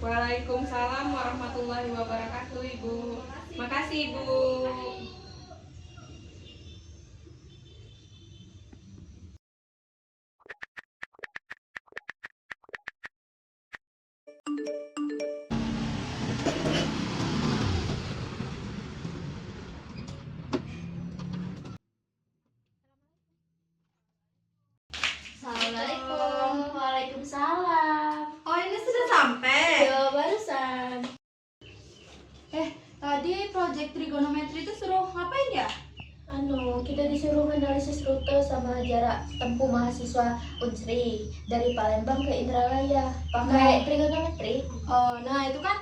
Waalaikumsalam warahmatullahi wabarakatuh, Ibu. Makasih, Ibu. Assalamualaikum. Waalaikumsalam. Oh, ini sudah sampai? Iya, barusan. Tadi proyek trigonometri itu suruh ngapain ya? Kita disuruh menanalisis rute sama jarak tempuh mahasiswa Unsri dari Palembang ke Indralaya pakai trigonometri. Nah itu kan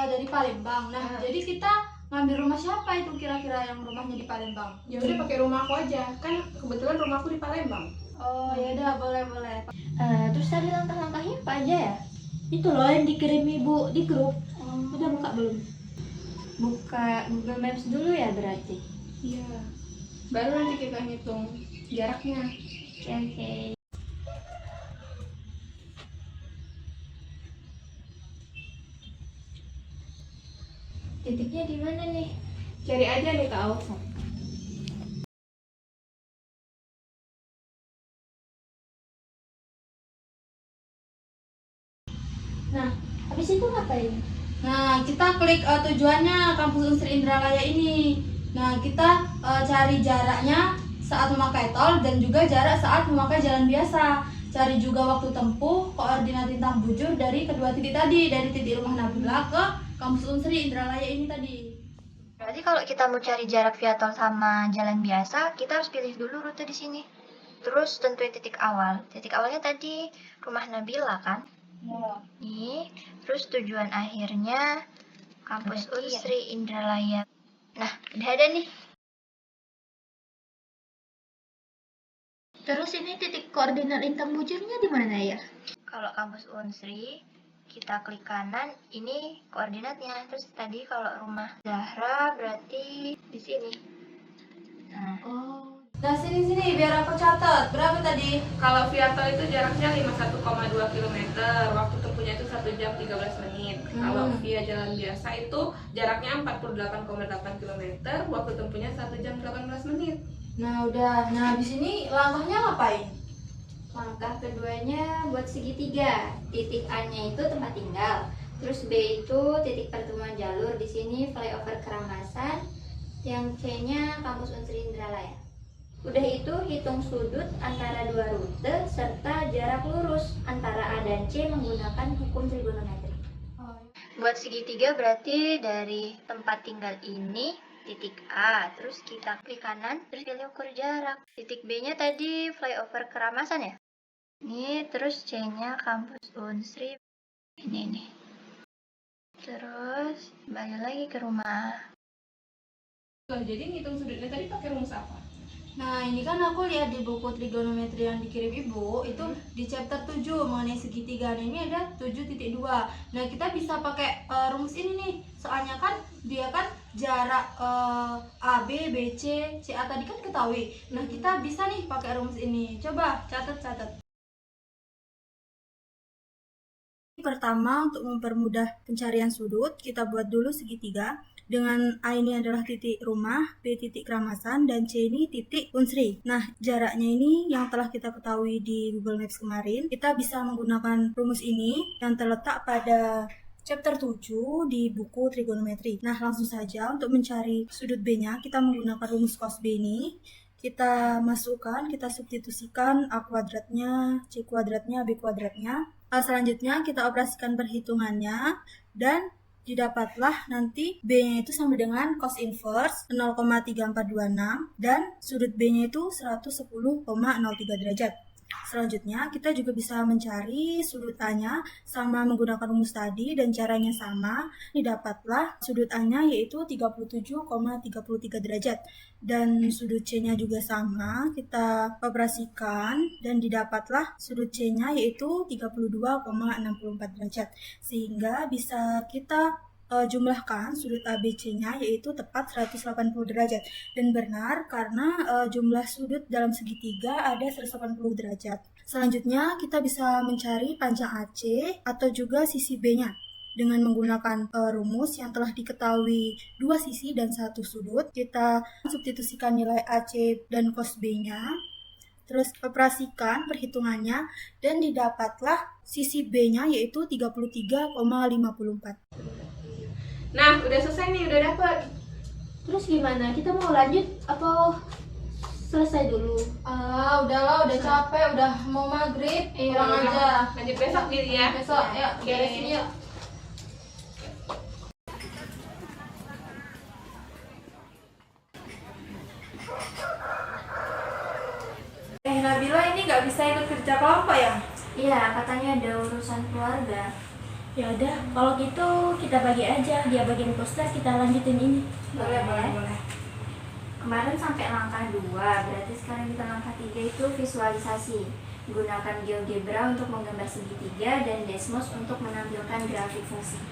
dari Palembang. Jadi kita ngambil rumah siapa itu kira-kira yang rumahnya di Palembang? Ya udah pakai rumah aku aja, kan kebetulan rumahku di Palembang. Oh ya udah, boleh. Terus tadi langkah-langkahnya apa aja ya? Itu loh yang dikirim ibu di grup. Udah buka belum? Buka Google Maps dulu ya berarti. Iya. Baru nanti kita hitung jaraknya. Oke. Titiknya di mana nih? Cari aja nih Kak Alfa. Nah, habis itu ngapain? Nah, kita klik tujuannya Kampus Unsri Indralaya ini. Nah, kita cari jaraknya saat memakai tol dan juga jarak saat memakai jalan biasa. Cari juga waktu tempuh, koordinat lintang bujur dari kedua titik tadi, dari titik rumah Nabila ke Kampus Unsri Indralaya ini tadi. Berarti kalau kita mau cari jarak via tol sama jalan biasa, kita harus pilih dulu rute di sini. Terus tentuin titik awal. Titik awalnya tadi rumah Nabila kan? Ya. Nih, terus tujuan akhirnya Kampus Unsri Indralaya. Nah, udah ada nih. Terus ini titik koordinat lintang bujurnya di mana ya? Kalau Kampus Unsri, kita klik kanan, ini koordinatnya. Terus tadi kalau rumah Zahra berarti di sini. Nah, sini biar aku catat. Berapa tadi? Kalau via tol itu jaraknya 51,2 km, waktu tempuhnya itu 1 jam 13 menit. Kalau via jalan biasa itu jaraknya 48,8 km, waktu tempuhnya 1 jam 18 menit. Nah, udah. Nah, habis ini langkahnya ngapain? Langkah keduanya buat segitiga. Titik A-nya itu tempat tinggal. Terus B itu titik pertemuan jalur. Di sini flyover Keramasan. Yang C-nya Kampus Unsri Indralaya. Udah itu hitung sudut antara dua rute serta jarak lurus antara A dan C menggunakan hukum trigonometri. Buat segitiga berarti dari tempat tinggal ini titik A, terus kita klik kanan, terus pilih ukur jarak. Titik B-nya tadi flyover Keramasan ya? Ini terus C-nya Kampus Unsri. Ini nih. Terus balik lagi ke rumah. Jadi ngitung sudutnya tadi pakai rumus apa? Nah, ini kan aku lihat di buku trigonometri yang dikirim Ibu, itu di chapter 7 mengenai segitiga. Nah, ini ada 7.2. Nah, kita bisa pakai rumus ini nih. Soalnya kan dia kan jarak A, B, B, C, C, A tadi kan ketahui. Nah, kita bisa nih pakai rumus ini. Coba catat. Pertama, untuk mempermudah pencarian sudut, kita buat dulu segitiga. Dengan A ini adalah titik rumah, B titik Keramasan, dan C ini titik Unsri. Nah, jaraknya ini yang telah kita ketahui di Google Maps kemarin, kita bisa menggunakan rumus ini yang terletak pada chapter 7 di buku trigonometri. Nah, langsung saja untuk mencari sudut B-nya, kita menggunakan rumus cos B ini. Kita masukkan, kita substitusikan A kuadratnya, C kuadratnya, B kuadratnya. Selanjutnya kita operasikan perhitungannya dan didapatlah nanti B-nya itu sama dengan cos inverse 0,3426 dan sudut B-nya itu 110,03 derajat. Selanjutnya kita juga bisa mencari sudut A-nya sama menggunakan rumus tadi dan caranya sama. Didapatlah sudut A-nya yaitu 37,33 derajat dan sudut C-nya juga sama. Kita operasikan dan didapatlah sudut C-nya yaitu 32,64 derajat. Sehingga bisa kita jumlahkan sudut ABC-nya yaitu tepat 180 derajat dan benar karena jumlah sudut dalam segitiga ada 180 derajat. Selanjutnya kita bisa mencari panjang AC atau juga sisi B-nya. dengan menggunakan rumus yang telah diketahui dua sisi dan satu sudut. Kita substitusikan nilai AC dan cos B-nya, terus operasikan perhitungannya, dan didapatlah sisi B-nya yaitu 33,54. Nah, udah selesai nih, udah dapet. Terus gimana? Kita mau lanjut atau selesai dulu? Udahlah, udah capek, udah mau maghrib, pulang aja. Lanjut besok diri ya. Besok, ya, Oke. beresin yuk. Nabila ini nggak bisa ikut kerja kelompok ya? Iya, katanya ada urusan keluarga. Ya udah, kalau gitu kita bagi aja. Dia bagian poster, kita lanjutin ini. Boleh. Kemarin sampai langkah 2, berarti sekarang kita langkah 3 itu visualisasi. Gunakan GeoGebra untuk menggambar segitiga dan Desmos untuk menampilkan grafik fungsi.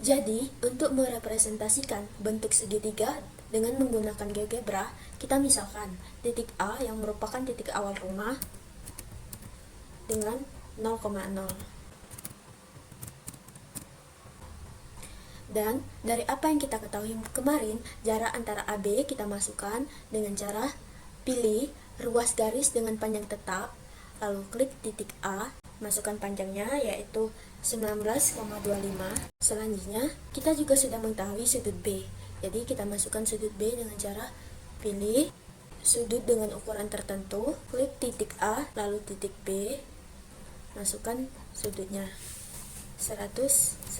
Jadi, untuk merepresentasikan bentuk segitiga dengan menggunakan GeoGebra, kita misalkan titik A yang merupakan titik awal rumah dengan 0,0. Dan dari apa yang kita ketahui kemarin, jarak antara AB kita masukkan dengan cara pilih ruas garis dengan panjang tetap, lalu klik titik A, masukkan panjangnya yaitu 19,25. Selanjutnya, kita juga sudah mengetahui sudut B. Jadi kita masukkan sudut B dengan cara pilih sudut dengan ukuran tertentu, klik titik A, lalu titik B, masukkan sudutnya 110,03.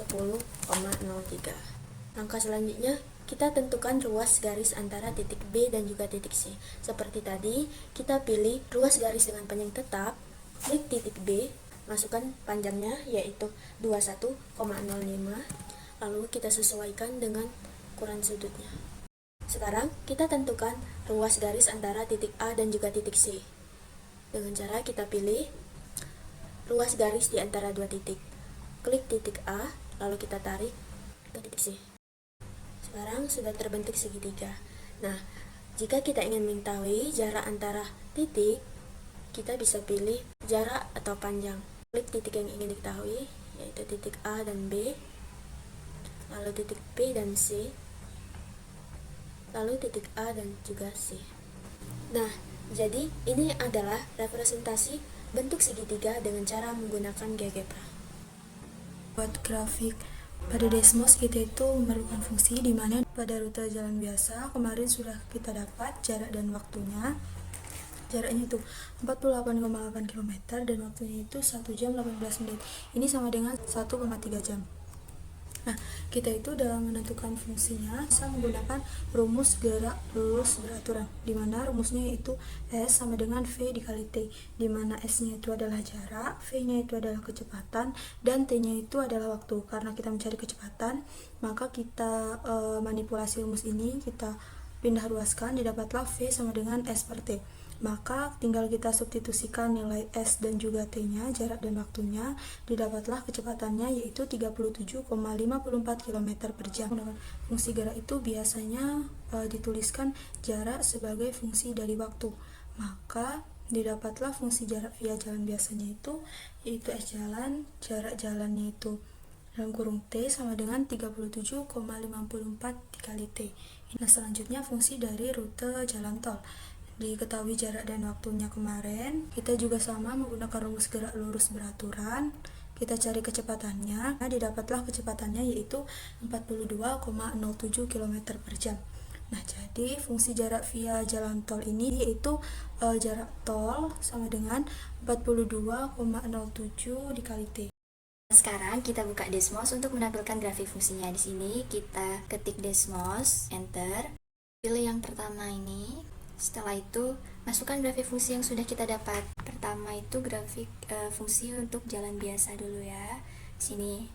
Langkah selanjutnya, kita tentukan ruas garis antara titik B dan juga titik C. Seperti tadi, kita pilih ruas garis dengan panjang tetap, klik titik B, masukkan panjangnya yaitu 21,05, lalu kita sesuaikan dengan ukuran sudutnya. Sekarang, kita tentukan ruas garis antara titik A dan juga titik C. Dengan cara kita pilih ruas garis di antara dua titik. Klik titik A, lalu kita tarik ke titik C. Sekarang sudah terbentuk segitiga. Nah, jika kita ingin mengetahui jarak antara titik, kita bisa pilih jarak atau panjang. Klik titik yang ingin diketahui, yaitu titik A dan B, lalu titik B dan C, lalu titik A dan juga C. Nah, jadi ini adalah representasi bentuk segitiga dengan cara menggunakan GeoGebra. Buat grafik pada Desmos, kita itu memerlukan fungsi di mana pada rute jalan biasa kemarin sudah kita dapat jarak dan waktunya. Jaraknya itu 48,8 km dan waktunya itu 1 jam 18 menit. Ini sama dengan 1,3 jam. Nah, kita itu dalam menentukan fungsinya bisa menggunakan rumus gerak lurus beraturan, di mana rumusnya yaitu S sama dengan V dikali T, di mana S-nya itu adalah jarak, V-nya itu adalah kecepatan, dan T-nya itu adalah waktu. Karena kita mencari kecepatan, maka kita manipulasi rumus ini, kita pindah ruaskan, didapatlah V sama dengan S per T. Maka tinggal kita substitusikan nilai S dan juga T-nya, jarak dan waktunya, didapatlah kecepatannya yaitu 37,54 km per jam. Fungsi gerak itu biasanya dituliskan jarak sebagai fungsi dari waktu. Maka didapatlah fungsi jarak via jalan biasanya itu yaitu S jalan, jarak jalannya itu dalam kurung T sama dengan 37,54 dikali T. Nah, selanjutnya fungsi dari rute jalan tol. Diketahui jarak dan waktunya kemarin, kita juga sama menggunakan rumus gerak lurus beraturan. Kita cari kecepatannya, nah didapatlah kecepatannya yaitu 42,07 km per jam. Nah, jadi fungsi jarak via jalan tol ini yaitu jarak tol sama dengan 42,07 dikali T. Sekarang kita buka Desmos untuk menampilkan grafik fungsinya. Di sini kita ketik Desmos, enter, pilih yang pertama ini. Setelah itu, masukkan grafik fungsi yang sudah kita dapat. Pertama itu grafik fungsi untuk jalan biasa dulu ya. Sini.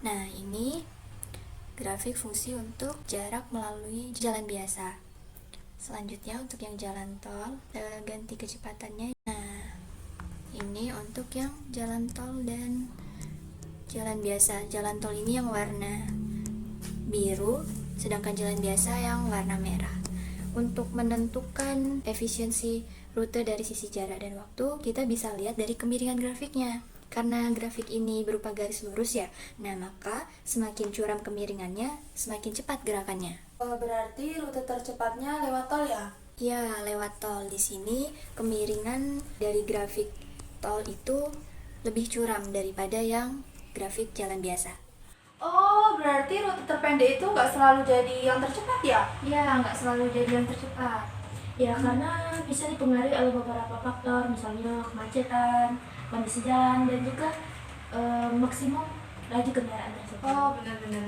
Nah, ini grafik fungsi untuk jarak melalui jalan biasa. Selanjutnya untuk yang jalan tol, ganti kecepatannya. Nah, ini untuk yang jalan tol dan jalan biasa. Jalan tol ini yang warna biru, sedangkan jalan biasa yang warna merah. Untuk menentukan efisiensi rute dari sisi jarak dan waktu, kita bisa lihat dari kemiringan grafiknya. Karena grafik ini berupa garis lurus ya, nah maka semakin curam kemiringannya, semakin cepat gerakannya. Berarti rute tercepatnya lewat tol ya? Ya, lewat tol. Di sini kemiringan dari grafik tol itu lebih curam daripada yang grafik jalan biasa. Oh, berarti rute terpendek itu nggak selalu jadi yang tercepat ya? Ya, nggak selalu jadi yang tercepat. Ya, karena bisa dipengaruhi oleh beberapa faktor, misalnya kemacetan, kondisi jalan, dan juga maksimum laju kendaraan tersebut. Oh, benar-benar.